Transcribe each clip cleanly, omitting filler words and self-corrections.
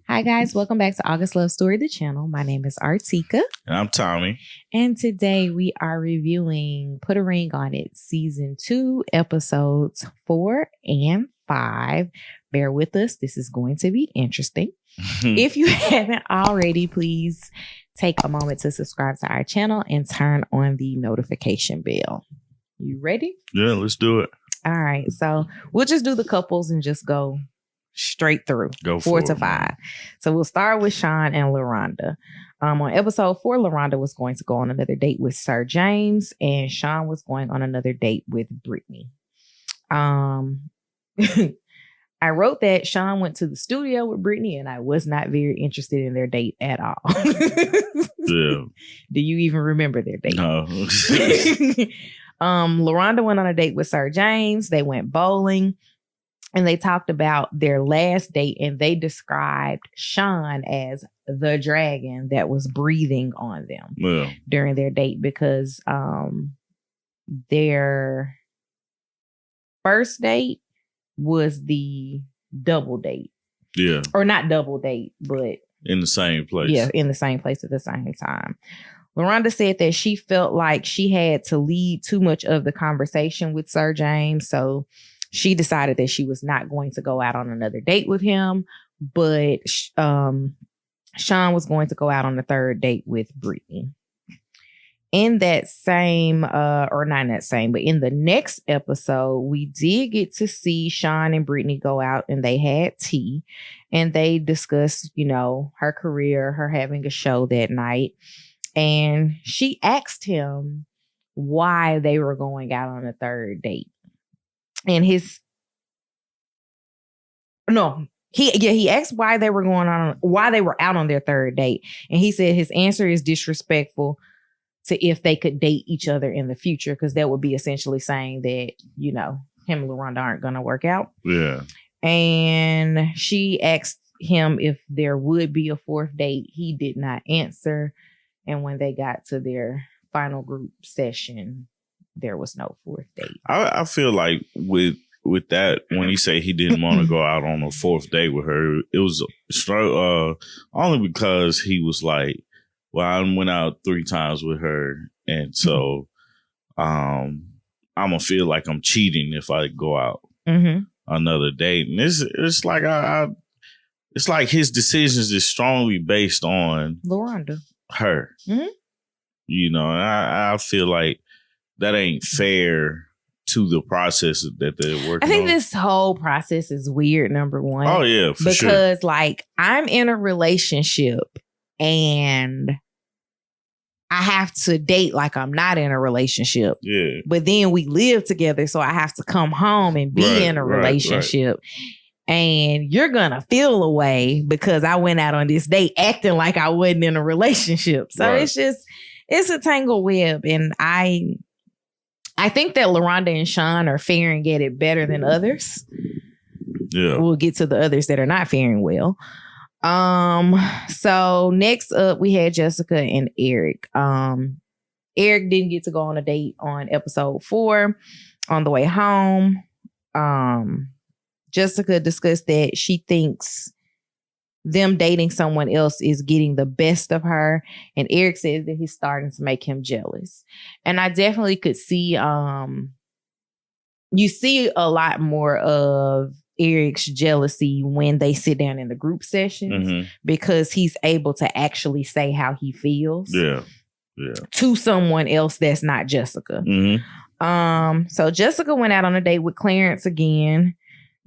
Hi guys, welcome back to August Love Story, the channel. My name is Artieka. And I'm Tommy. And today we are reviewing Put a Ring on It, Season 2, Episodes 4 and 5. Bear with us. This is going to be interesting. If you haven't already, please take a moment to subscribe to our channel and turn on the notification bell. You ready? Yeah, let's do it. All right. So we'll just do the couples and just go straight through. Go 4 to 5. man. So we'll start with Sean and Laronda. On episode 4, Laronda was going to go on another date with Sir James, and Sean was going on another date with Brittany. I wrote that Sean went to the studio with Brittany, and I was not very interested in their date at all. Yeah. Do you even remember their date? No. Laronda went on a date with Sir James. They went bowling. And they talked about their last date, and they described Sean as the dragon that was breathing on them during their date, because their first date was the double date. Yeah. Or not double date, but in the same place. Yeah, in the same place at the same time. Laronda said that she felt like she had to lead too much of the conversation with Sir James, so she decided that she was not going to go out on another date with him, but Sean was going to go out on the third date with Brittany. In that same, or not in that same, but in the next episode, we did get to see Sean and Brittany go out, and they had tea, and they discussed, her career, her having a show that night. And she asked him why they were going out on a third date. And he asked why they were out on their third date. And he said his answer is disrespectful to if they could date each other in the future, because that would be essentially saying that, him and Laronda aren't going to work out. Yeah. And she asked him if there would be a fourth date. He did not answer. And when they got to their final group session, there was no fourth date. I feel like with that, when he said he didn't want to go out on a fourth date with her, it was only because he was like, well, I went out 3 times with her, and so I'm gonna feel like I'm cheating if I go out another date. And it's like it's like his decisions is strongly based on Laronda, her. And I feel like that ain't fair to the process that they're working on. I think this whole process is weird, number one. Oh, yeah, for sure. Because, I'm in a relationship, and I have to date like I'm not in a relationship. Yeah. But then we live together, so I have to come home and be in a relationship. Right. And you're going to feel a way because I went out on this date acting like I wasn't in a relationship. So it's a tangled web. And I think that Laronda and Sean are faring at it better than others. Yeah. We'll get to the others that are not faring well. So next up, we had Jessica and Eric. Eric didn't get to go on a date on episode 4. On the way home, Jessica discussed that she thinks them dating someone else is getting the best of her. And Eric says that he's starting to make him jealous. And I definitely could see, you see a lot more of Eric's jealousy when they sit down in the group sessions, because he's able to actually say how he feels to someone else that's not Jessica. So Jessica went out on a date with Clarence again.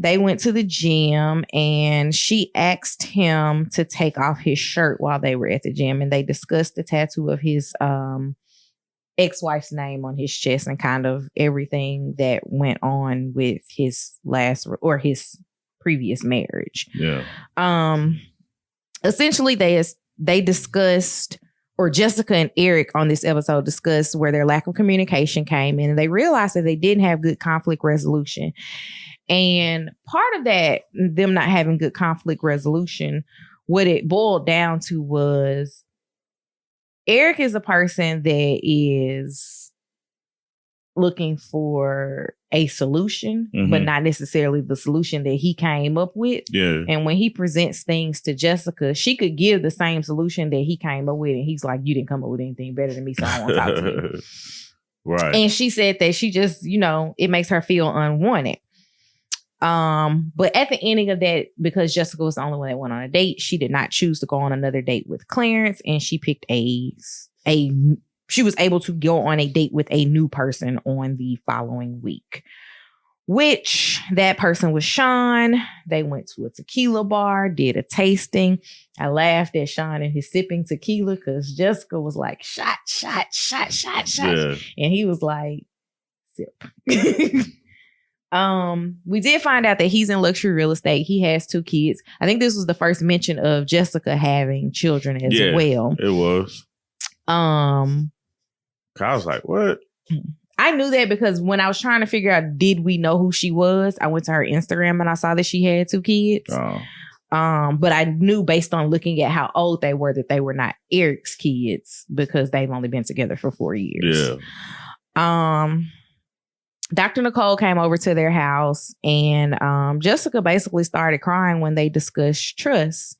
They went to the gym, and she asked him to take off his shirt while they were at the gym, and they discussed the tattoo of his ex-wife's name on his chest and kind of everything that went on with his his previous marriage. Yeah. Essentially, they discussed, or Jessica and Eric on this episode discussed where their lack of communication came in, and they realized that they didn't have good conflict resolution. And part of that, them not having good conflict resolution, what it boiled down to was Eric is a person that is looking for a solution, but not necessarily the solution that he came up with. Yeah. And when he presents things to Jessica, she could give the same solution that he came up with. And he's like, you didn't come up with anything better than me, so I won't talk to you. Right. And she said that she just, it makes her feel unwanted. But at the ending of that, because Jessica was the only one that went on a date, she did not choose to go on another date with Clarence, and she picked she was able to go on a date with a new person on the following week, which that person was Sean. They went to a tequila bar, did a tasting. I laughed at Sean and his sipping tequila because Jessica was like, shot. Yeah. And he was like, sip. We did find out that he's in luxury real estate. He has 2 kids. I think this was the first mention of Jessica having children as well. It was. I was like, what? I knew that because when I was trying to figure out, did we know who she was? I went to her Instagram and I saw that she had 2 kids. Oh. But I knew based on looking at how old they were that they were not Eric's kids because they've only been together for 4 years. Yeah. Dr. Nicole came over to their house and Jessica basically started crying when they discussed trust.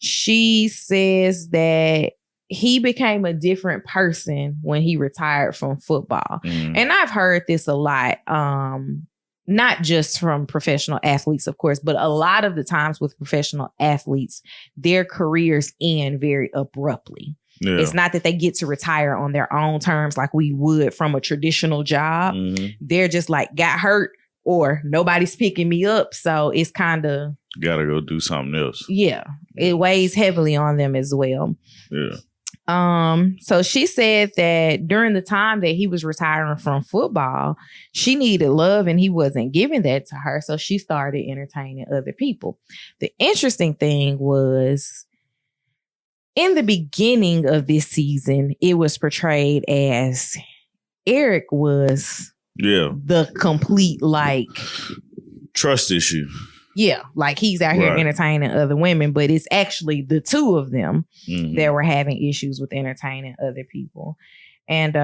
She says that he became a different person when he retired from football. And I've heard this a lot, not just from professional athletes, of course, but a lot of the times with professional athletes, their careers end very abruptly. Yeah. It's not that they get to retire on their own terms like we would from a traditional job. They're just like, got hurt or nobody's picking me up. So it's kind of... Gotta go do something else. Yeah. It weighs heavily on them as well. Yeah. So she said that during the time that he was retiring from football, she needed love and he wasn't giving that to her. So she started entertaining other people. The interesting thing was in the beginning of this season, it was portrayed as Eric was the complete trust issue. Yeah, like he's out here entertaining other women, but it's actually the 2 of them that were having issues with entertaining other people. And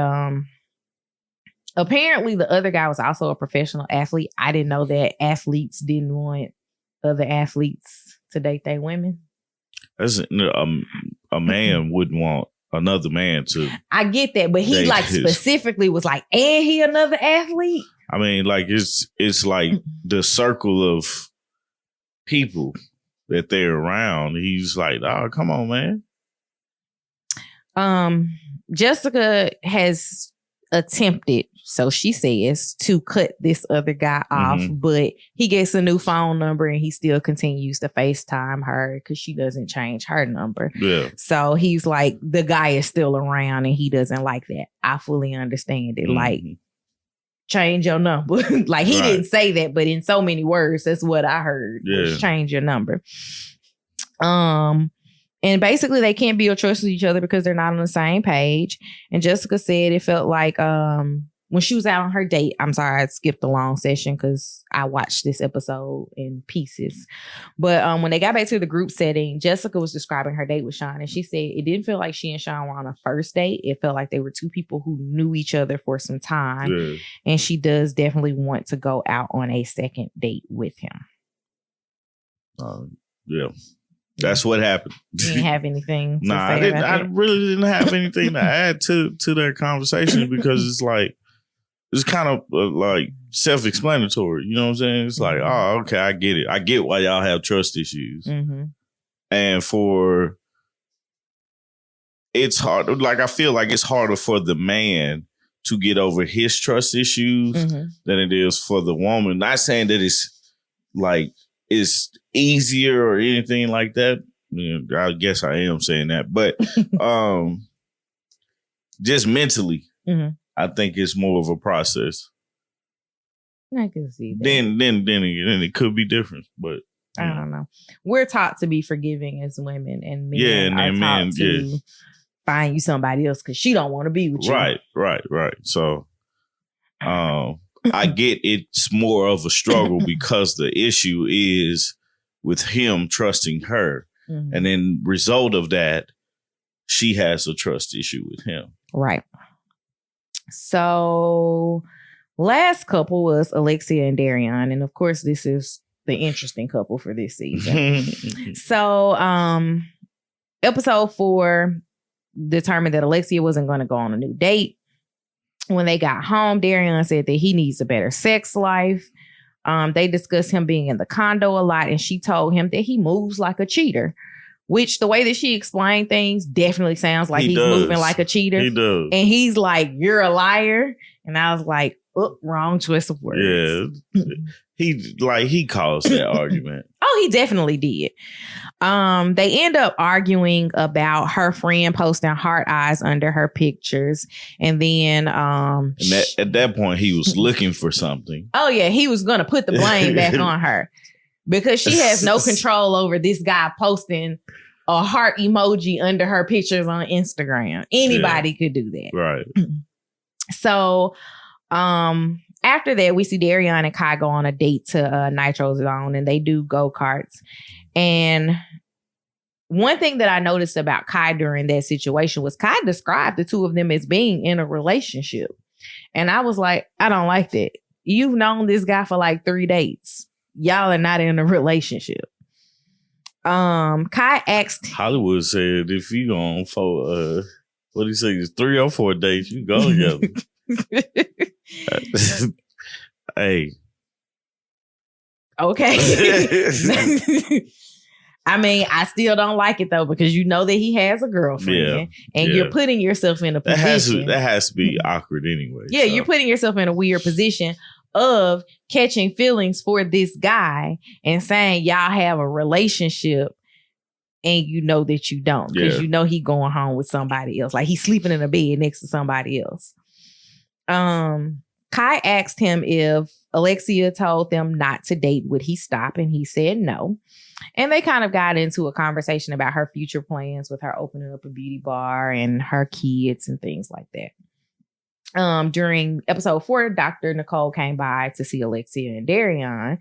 apparently the other guy was also a professional athlete. I didn't know that athletes didn't want other athletes to date their women. A man wouldn't want another man to. I get that, but he specifically was like, and he another athlete? I mean, like it's like the circle of people that they're around. He's like, oh, come on, man. Jessica has attempted, so she says, to cut this other guy off, but he gets a new phone number and he still continues to FaceTime her because she doesn't change her number. Yeah. So he's like, the guy is still around and he doesn't like that. I fully understand it. Like, change your number. Like he didn't say that, but in so many words, that's what I heard. Was change your number. And basically they can't build trust with each other because they're not on the same page. And Jessica said it felt like when she was out on her date, I'm sorry, I skipped a long session because I watched this episode in pieces. But when they got back to the group setting, Jessica was describing her date with Sean. And she said it didn't feel like she and Sean were on a first date. It felt like they were 2 people who knew each other for some time. Yeah. And she does definitely want to go out on a second date with him. Yeah. That's what happened. You didn't have anything to say I didn't. I really didn't have anything to add to their conversation because it's like, it's kind of like self-explanatory. You know what I'm saying? It's like, oh, okay, I get it. I get why y'all have trust issues. And it's hard. Like, I feel like it's harder for the man to get over his trust issues than it is for the woman. Not saying that it's easier or anything like that. I guess I am saying that, but just mentally, I think it's more of a process. I can see that. Then it could be different, but I don't know. We're taught to be forgiving as women, and men are taught to find you somebody else because she don't want to be with you. Right. So, I get it's more of a struggle because the issue is with him trusting her, and then result of that, she has a trust issue with him. Right. So Last couple was Alexia and Darion. And of course, this is the interesting couple for this season. So, episode 4 determined that Alexia wasn't going to go on a new date. When they got home, Darion said that he needs a better sex life. They discussed him being in the condo a lot, and she told him that he moves like a cheater, which the way that she explained things definitely sounds like he's moving like a cheater. He does. And he's like, "You're a liar." And I was like, oh, wrong choice of words. Yeah. He caused that argument. Oh, he definitely did. They end up arguing about her friend posting heart eyes under her pictures. And then at that point, he was looking for something. Oh, yeah. He was going to put the blame back on her because she has no control over this guy posting a heart emoji under her pictures on Instagram. Anybody could do that. Right. So, after that, we see Darion and Kai go on a date to Nitro Zone, and they do go-karts. And one thing that I noticed about Kai during that situation was Kai described the two of them as being in a relationship. And I was like, I don't like that. You've known this guy for like 3 dates. Y'all are not in a relationship. Kai asked... Hollywood said if you going for, what do you say, 3 or 4 dates, you go together. Hey. Okay. I mean, I still don't like it though, because you know that he has a girlfriend and you're putting yourself in a position. That has to be awkward anyway. Yeah, so. You're putting yourself in a weird position of catching feelings for this guy and saying y'all have a relationship and you know that you don't, because you know he going home with somebody else. Like he's sleeping in a bed next to somebody else. Kai asked him if Alexia told them not to date, would he stop? And he said no. And they kind of got into a conversation about her future plans with her opening up a beauty bar and her kids and things like that. During episode 4, Dr. Nicole came by to see Alexia and Darion,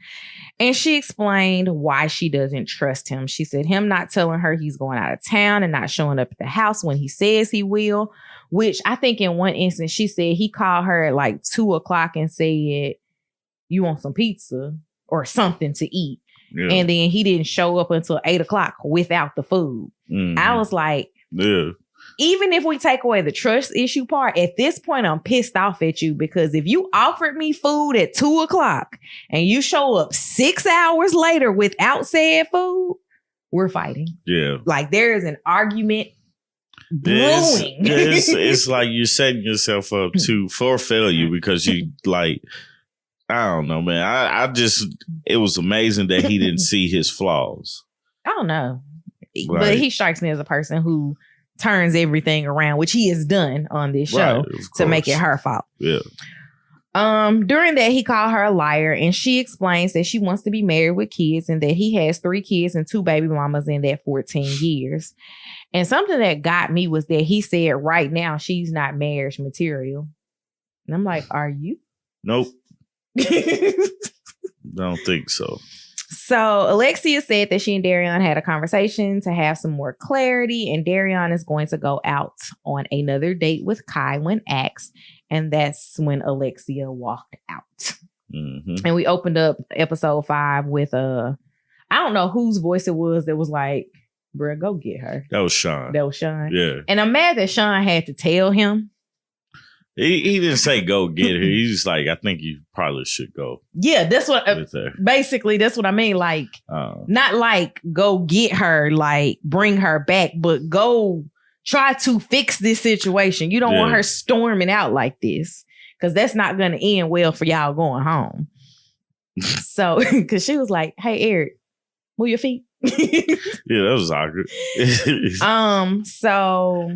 and she explained why she doesn't trust him. She said him not telling her he's going out of town and not showing up at the house when he says he will, which I think in one instance she said he called her at like 2:00 and said, you want some pizza or something to eat. Yeah. And then he didn't show up until 8:00 without the food. Mm-hmm. I was like, even if we take away the trust issue part, at this point, I'm pissed off at you, because if you offered me food at 2:00 and you show up 6 hours later without said food, we're fighting. Yeah. Like there is an argument brewing. It's like you're setting yourself up for failure, because you like, I don't know, man. I just, it was amazing that he didn't see his flaws. I don't know. Right. But he strikes me as a person who turns everything around, which he has done on this show to make it her fault. Yeah. During that, he called her a liar, and she explains that she wants to be married with kids and that he has 3 kids and 2 baby mamas in that 14 years. And something that got me was that he said right now she's not marriage material. And I'm like, are you? Nope. Don't think so. So Alexia said that she and Darion had a conversation to have some more clarity, and Darion is going to go out on another date with Kai when asked, and that's when Alexia walked out. Mm-hmm. And we opened up episode 5 with I don't know whose voice it was that was like, bruh, go get her. That was Sean. Yeah. And I'm mad that Sean had to tell him. He didn't say go get her. He's just like, I think you probably should go. Yeah, that's what basically that's what I mean. Like, not like go get her, like bring her back, but go try to fix this situation. You don't want her storming out like this, because that's not going to end well for y'all going home. So, because she was like, "Hey, Eric, move your feet." Yeah, that was awkward. So.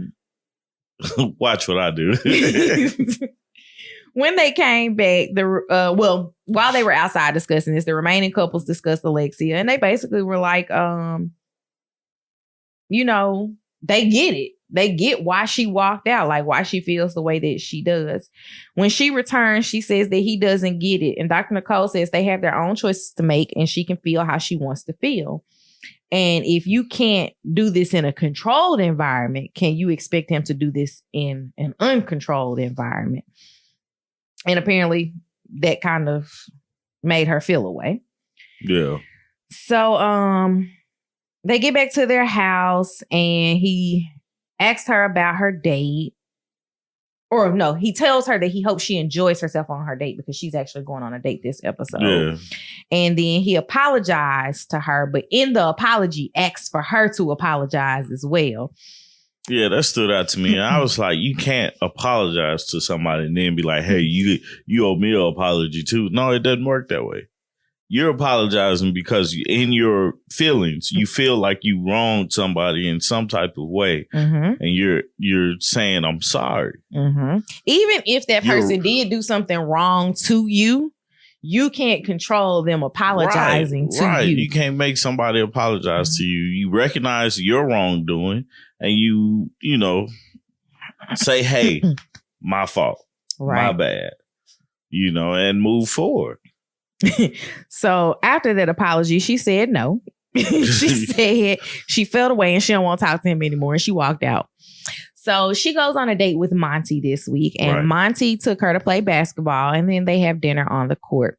Watch what I do. When they came back, while they were outside discussing this, the remaining couples discussed Alexia, and they basically were like, you know, they get it. They get why she walked out, like why she feels the way that she does. When she returns, she says that he doesn't get it. And Dr. Nicole says they have their own choices to make, and she can feel how she wants to feel. And if you can't do this in a controlled environment, can you expect him to do this in an uncontrolled environment? And apparently that kind of made her feel away. Yeah. So they get back to their house and he asks her about her date. Or no, he tells her that he hopes she enjoys herself on her date because she's actually going on a date this episode. Yeah. And then he apologized to her, but in the apology asks for her to apologize as well. Yeah, that stood out to me. I was like, you can't apologize to somebody and then be like, hey, you owe me an apology too. No, it doesn't work that way. You're apologizing because in your feelings, you feel like you wronged somebody in some type of way. And you're saying, I'm sorry. Even if that person did do something wrong to you, you can't control them apologizing to you. You can't make somebody apologize to you. You recognize your wrongdoing and you say, hey, my fault, my bad, and move forward. So after that apology, she said no. She said she felt away and she don't want to talk to him anymore. And she walked out. So she goes on a date with Monty this week. And Monty took her to play basketball. And then they have dinner on the court.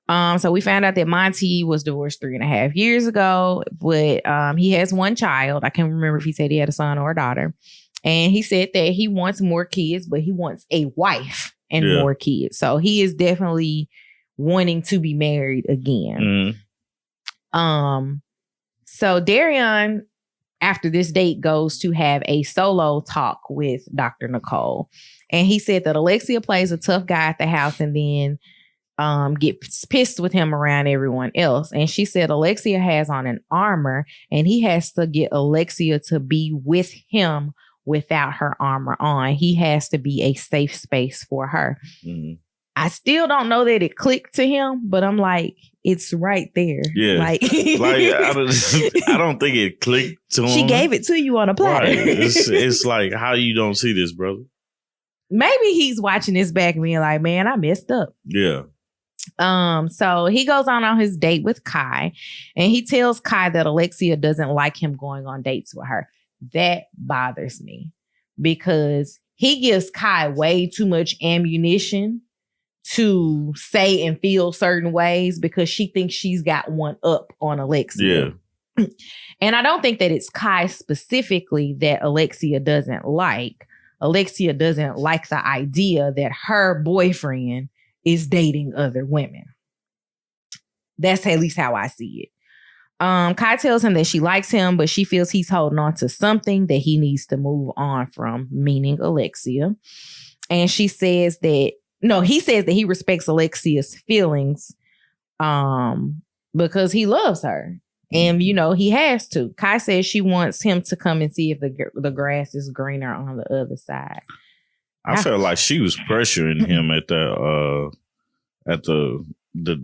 So we found out that Monty was divorced 3.5 years ago. But he has one child. I can't remember if he said he had a son or a daughter. And he said that he wants more kids, but he wants a wife and more kids. So he is definitely wanting to be married again. So Darion, after this date, goes to have a solo talk with Dr. Nicole. And he said that Alexia plays a tough guy at the house and then gets pissed with him around everyone else. And she said Alexia has on an armor and he has to get Alexia to be with him without her armor on. He has to be a safe space for her. I still don't know that it clicked to him, but I'm like, it's right there. Yeah. Like I don't think it clicked to him. She gave it to you on a platter. Right. It's like, how you don't see this, brother? Maybe he's watching this back being like, man, I messed up. Yeah. So he goes on his date with Kai and he tells Kai that Alexia doesn't like him going on dates with her. That bothers me because he gives Kai way too much ammunition to say and feel certain ways because she thinks she's got one up on Alexia. Yeah. And I don't think that it's Kai specifically that Alexia doesn't like. Alexia doesn't like the idea that her boyfriend is dating other women. That's at least how I see it. Kai tells him that she likes him, but she feels he's holding on to something that he needs to move on from, meaning Alexia. And she says that he says that he respects Alexia's feelings because he loves her. And, he has to. Kai says she wants him to come and see if the grass is greener on the other side. I felt like she was pressuring him at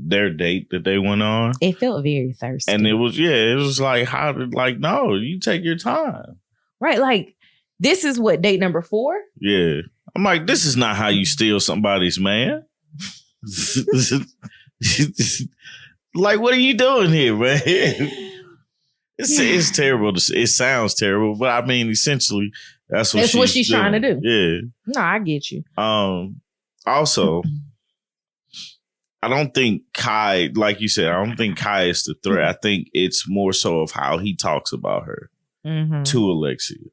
their date that they went on. It felt very thirsty. And it was like, no, you take your time. Right. Like, this is what, date number 4? Yeah. I'm like, this is not how you steal somebody's man. Like, what are you doing here, man? It's terrible. It sounds terrible, but I mean, essentially, that's what she's trying to do. Yeah. No, I get you. Also, I don't think Kai, like you said, I don't think Kai is the threat. I think it's more so of how he talks about her to Alexia.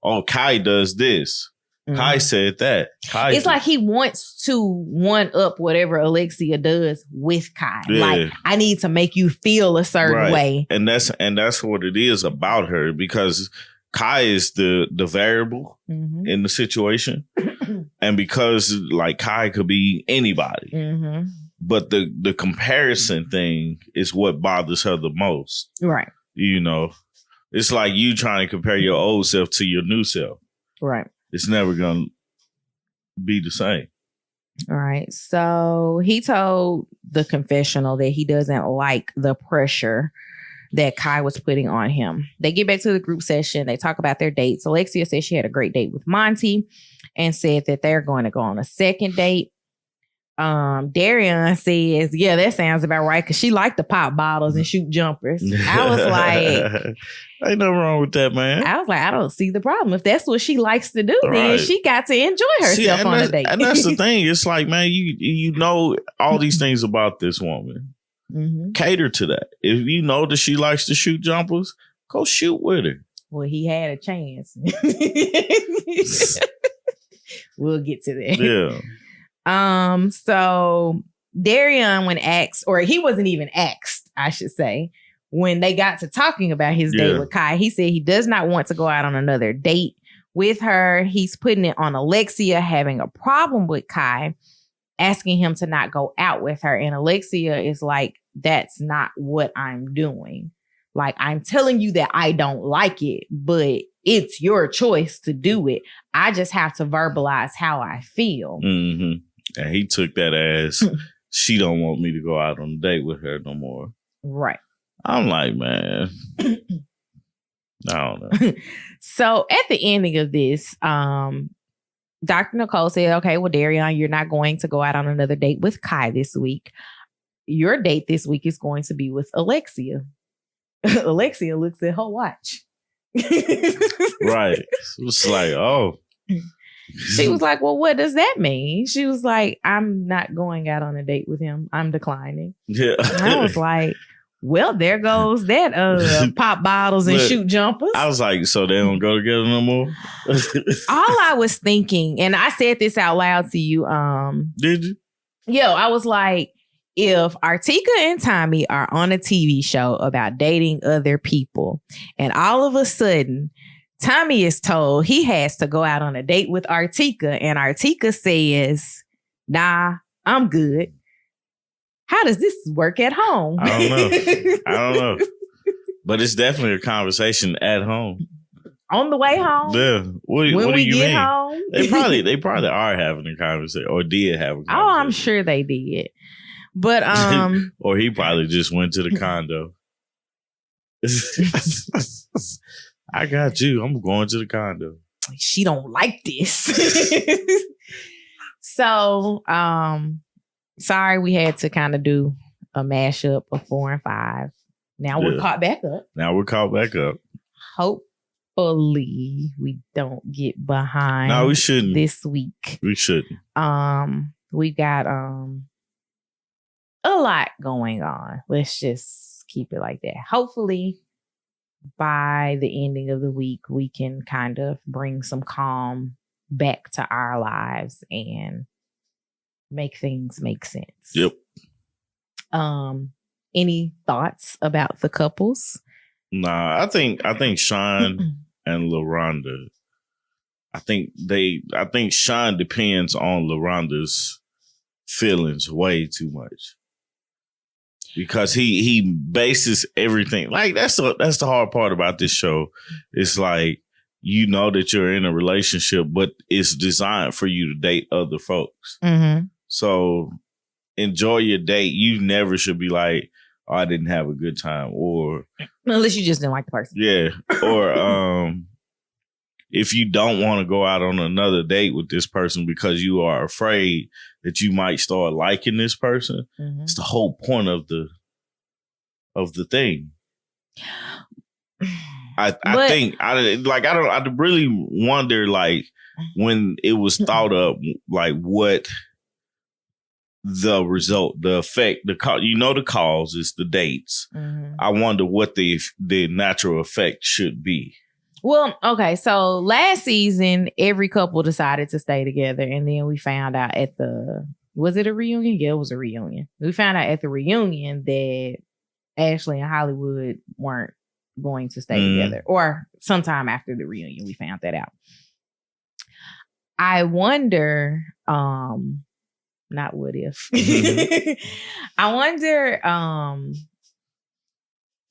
Oh, Kai does this. Kai said that. It's like he wants to one up whatever Alexia does with Kai. Yeah. Like, I need to make you feel a certain way. And that's what it is about her, because Kai is the variable in the situation. And because like Kai could be anybody. But the comparison thing is what bothers her the most. Right. It's like you trying to compare your old self to your new self. Right. It's never going to be the same. All right. So he told the confessional that he doesn't like the pressure that Kai was putting on him. They get back to the group session. They talk about their dates. Alexia said she had a great date with Monty and said that they're going to go on a second date. Darion says, yeah, that sounds about right, because she liked to pop bottles and shoot jumpers. I was like, ain't nothing wrong with that, man. I was like, I don't see the problem. If that's what she likes to do, then she got to enjoy herself on a date. And that's the thing. It's like, man, you know all these things about this woman. Mm-hmm. Cater to that. If you know that she likes to shoot jumpers, go shoot with her. Well, he had a chance. We'll get to that. Yeah. So Darion, when asked, or he wasn't even asked, I should say, when they got to talking about his date with Kai, he said he does not want to go out on another date with her. He's putting it on Alexia having a problem with Kai, asking him to not go out with her. And Alexia is like, that's not what I'm doing. Like, I'm telling you that I don't like it, but it's your choice to do it. I just have to verbalize how I feel. Mm-hmm. And he took that as she don't want me to go out on a date with her no more. Right. I'm like, man, I don't know. So at the ending of this, Dr. Nicole said, okay, well, Darion, you're not going to go out on another date with Kai this week. Your date this week is going to be with Alexia. Alexia looks at her watch. Right. It's like, oh. She was like, well, what does that mean? She was like, I'm not going out on a date with him. I'm declining. Yeah. I was like, well, there goes that pop bottles and shoot jumpers. I was like, so they don't go together no more? All I was thinking, and I said this out loud to you. Did you? Yeah, I was like, if Artieka and Tommy are on a TV show about dating other people, and all of a sudden Tommy is told he has to go out on a date with Artieka, and Artieka says, nah, I'm good. How does this work at home? I don't know. But it's definitely a conversation at home. On the way home? Yeah. What do you mean? Home? They probably are having a conversation, or did have a conversation. Oh, I'm sure they did. But or he probably just went to the condo. I got you. I'm going to the condo. She don't like this. So, sorry we had to kind of do a mashup of 4 and 5. Now we're caught back up. Hopefully we don't get behind. No, we shouldn't. This week. We shouldn't. We got a lot going on. Let's just keep it like that. Hopefully by the ending of the week, we can kind of bring some calm back to our lives and make things make sense. Yep. Any thoughts about the couples? Nah, I think Sean and Laronda. I think Sean depends on Laronda's feelings way too much. Because he bases everything, like that's the hard part about this show. It's like, you know that you're in a relationship, but it's designed for you to date other folks. Mm-hmm. So enjoy your date. You never should be like, oh, I didn't have a good time, or unless you just didn't like the person. Yeah, or if you don't want to go out on another date with this person because you are afraid that you might start liking this person, it's the whole point of the thing. I really wonder, like, when it was thought up, like, what the result, the effect, the cause is the dates. I wonder what the natural effect should be. Well, okay, so last season, every couple decided to stay together, and then we found out was it a reunion? Yeah, it was a reunion. We found out at the reunion that Ashley and Hollywood weren't going to stay together, or sometime after the reunion, we found that out. I wonder, not what if, I wonder,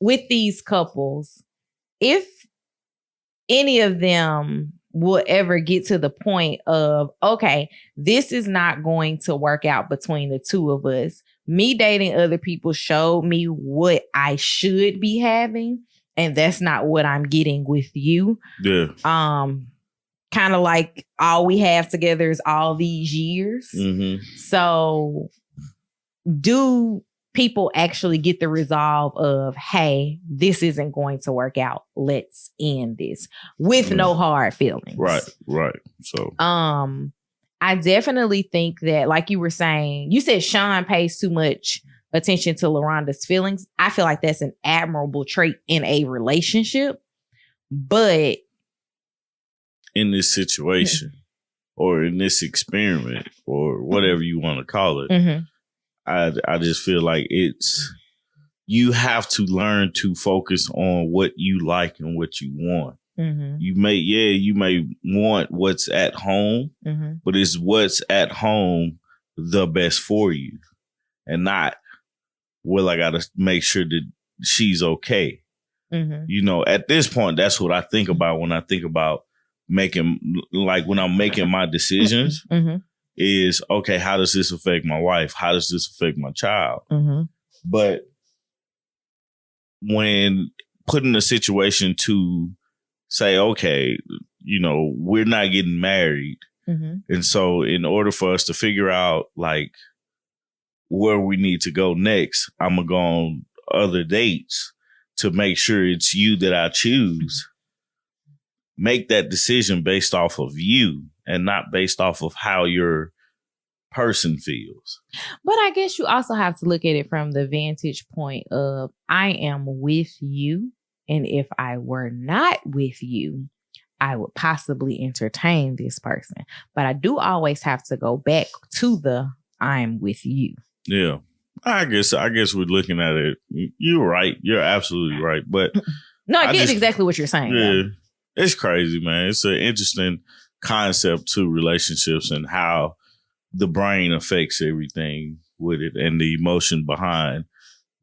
with these couples, if any of them will ever get to the point of, okay, this is not going to work out between the two of us. Me dating other people showed me what I should be having, and that's not what I'm getting with you. Yeah. kind of like all we have together is all these years. Mm-hmm. So do people actually get the resolve of, hey, this isn't going to work out. Let's end this with no hard feelings. Right. So, I definitely think that, like you were saying, you said Sean pays too much attention to Laronda's feelings. I feel like that's an admirable trait in a relationship, but in this situation or in this experiment or whatever you want to call it, I just feel like you have to learn to focus on what you like and what you want. You may want what's at home, but is what's at home the best for you, and not, well, I got to make sure that she's okay. At this point, that's what I think about when I think about when I'm making my decisions. Is, okay, how does this affect my wife? How does this affect my child? But when put in a situation to say, okay, we're not getting married. And so in order for us to figure out like where we need to go next, I'm going to go on other dates to make sure it's you that I choose. Make that decision based off of you and not based off of how your person feels. But I guess you also have to look at it from the vantage point of, I am with you. And if I were not with you, I would possibly entertain this person. But I do always have to go back to the I'm with you. Yeah. I guess we're looking at it. You're right. You're absolutely right. But no, I get exactly what you're saying. Yeah. It's crazy, man. It's an interesting concept to relationships and how the brain affects everything with it and the emotion behind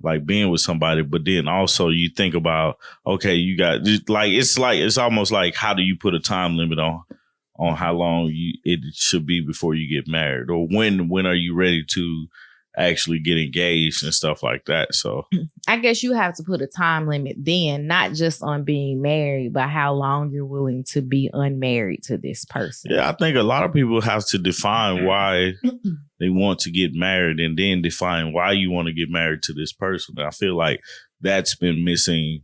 like being with somebody. But then also you think about, okay, you got it's almost like, how do you put a time limit on how long it should be before you get married, or when are you ready to actually get engaged and stuff like that. So I guess you have to put a time limit then, not just on being married, but how long you're willing to be unmarried to this person. Yeah, I think a lot of people have to define why they want to get married and then define why you want to get married to this person. I feel like that's been missing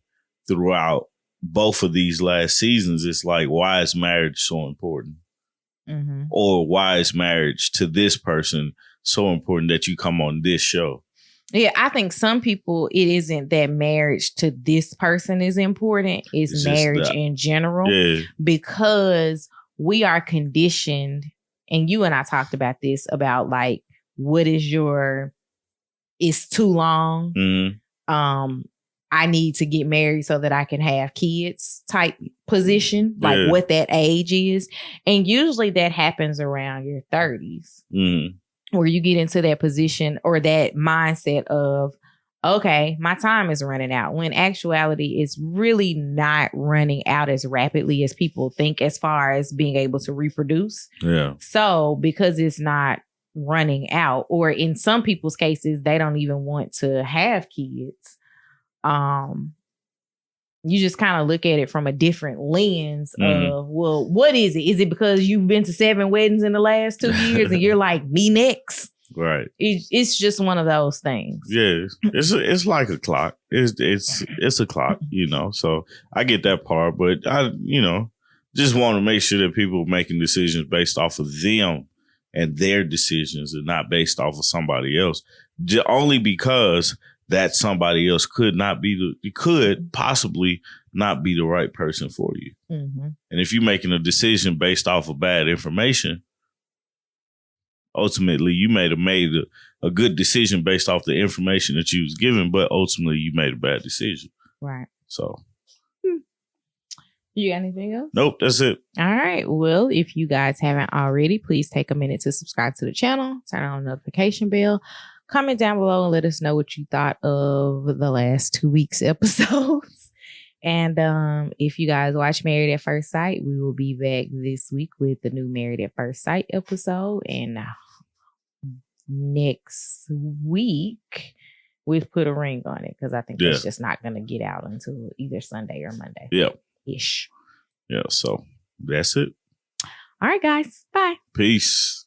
throughout both of these last seasons. It's like, why is marriage so important? Or why is marriage to this person so important that you come on this show? Yeah, I think some people, it isn't that marriage to this person is important. It's marriage in general. Yeah. Because we are conditioned, and you and I talked about this, about like, what is it's too long. I need to get married so that I can have kids type position, like what that age is. And usually that happens around your 30s. Where you get into that position or that mindset of, okay, my time is running out. When actuality, it's really not running out as rapidly as people think as far as being able to reproduce. Yeah. So because it's not running out, or in some people's cases, they don't even want to have kids. You just kind of look at it from a different lens of, well, what is it? Is it because you've been to 7 weddings in the last 2 years and you're like, me next? Right. It's just one of those things. Yeah. It's like a clock. It's a clock, so I get that part, but I, just want to make sure that people are making decisions based off of them and their decisions and not based off of somebody else. Only because that somebody else could possibly not be the right person for you. And if you're making a decision based off of bad information, ultimately you may have made a good decision based off the information that you was given, but ultimately you made a bad decision. Right. So. You got anything else? Nope, that's it. All right. Well, if you guys haven't already, please take a minute to subscribe to the channel, turn on the notification bell. Comment down below and let us know what you thought of the last 2 weeks episodes. And if you guys watch Married at First Sight, we will be back this week with the new Married at First Sight episode. And next week, we've put a ring on it because I think that's just not going to get out until either Sunday or Monday. Yep. Ish. Yeah, so that's it. All right, guys. Bye. Peace.